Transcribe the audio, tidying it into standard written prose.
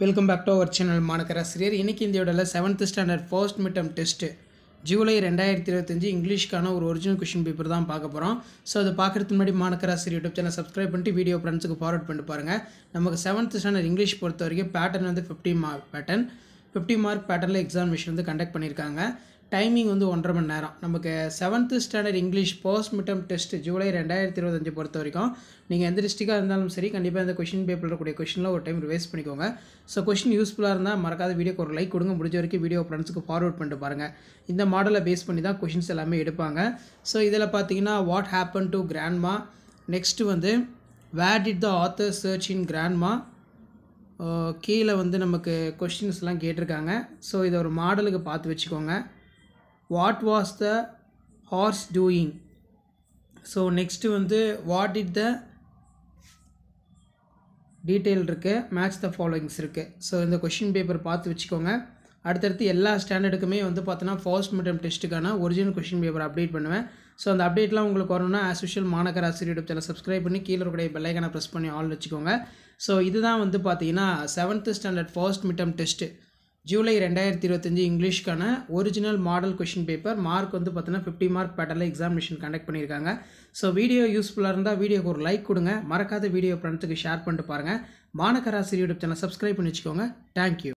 Welcome back to our channel Manakkarasiriyar. இன்றைக்கி இந்த வீடியோவில் 7th standard first midterm test July 2025 இங்கிலீஷ்க்கான ஒரு ஒரிஜினல் கொஷின் பேப்பர் தான் பார்க்க போகிறோம். ஸோ அதை பார்க்குறதுக்கு முன்னாடி மாணக்கராசிரியர் யூடியூப் சேனல் சப்ஸ்கிரைப் பண்ணிட்டு வீடியோ ஃப்ரெண்ட்ஸுக்கு ஃபார்வர்ட் பண்ணிட்டு பாருங்கள். நமக்கு 7th ஸ்டாண்டர்ட் இங்கிலீஷ் பொறுத்த வரைக்கும் பேட்டர்ன் வந்து 50 மார்க் பேட்டர்ன். 50 மார்க் பேட்டர்னில் எக்ஸாமினேஷன் வந்து கண்டக்ட் பண்ணியிருக்காங்க. டைமிங் வந்து 1.5 மணி நேரம். நமக்கு 7th standard English first midterm test July 2025 பொறுத்த வரைக்கும் நீங்கள் எந்த டிஸ்ட்ரிக்டாக இருந்தாலும் சரி கண்டிப்பாக இந்த கொஷின் பேப்பரில் இருக்கக்கூடிய கொஷினில் ஒரு டைம் ரிவைஸ் பண்ணிக்கோங்க. ஸோ கொஷின் யூஸ்ஃபுல்லாக இருந்தால் மறக்காத வீடியோக்கு ஒரு லைக் கொடுங்க. முடிஞ்ச வரைக்கும் வீடியோ ஃப்ரெண்ட்ஸுக்கு ஃபார்வர்ட் பண்ணிட்டு பாருங்கள். இந்த மாடலை பேஸ் பண்ணி தான் கொஷின்ஸ் எல்லாமே எடுப்பாங்க. ஸோ இதில் பார்த்தீங்கன்னா what happen to grandma, next வந்து where did the author search in grandma, கீழே வந்து நமக்கு கொஷின்ஸ்லாம் கேட்டிருக்காங்க. ஸோ இதை ஒரு மாடலுக்கு பார்த்து வச்சுக்கோங்க. What was the horse doing, so next வந்து வாட் டிட் த டீட்டெயில் இருக்குது, மேட்ச் த ஃபாலோயிங்ஸ் இருக்குது. ஸோ இந்த கொஷின் பேப்பர் பார்த்து வச்சுக்கோங்க. அடுத்தடுத்து எல்லா ஸ்டாண்டர்டுக்குமே வந்து பார்த்தோன்னா ஃபர்ஸ்ட் மிட்டம் டெஸ்ட்டுக்கான ஒரிஜினல் கொஷின் பேப்பர் அப்டேட் பண்ணுவேன். ஸோ அந்த அப்டேட்லாம் உங்களுக்கு வரணும்னா as usual Manakkarasiriyar YouTube channel subscribe பண்ணி கீழே இருக்கக்கூடிய பெல் ஐக்கானை ப்ரெஸ் பண்ணி ஆல் வச்சுக்கோங்க. ஸோ இதுதான் வந்து பார்த்தீங்கன்னா 7th standard first midterm test July 2025 இங்கிலீஷ்க்கான original model question paper. Mark வந்து பார்த்தீங்கன்னா 50 மார்க் பேட்டர்னில் எக்ஸாமினேஷன் கண்டக்ட் பண்ணியிருக்காங்க. ஸோ வீடியோ யூஸ்ஃபுல்லாக இருந்தால் வீடியோக்கு ஒரு லைக் கொடுங்க. மறக்காத வீடியோ ஃப்ரெண்ட்ஸுக்கு ஷேர் பண்ணிட்டு பாருங்கள். மாணக்கராசிரியர் யூடியூப் சேனல் சப்ஸ்கிரைப் பண்ணி வச்சுக்கோங்க. தேங்க்யூ.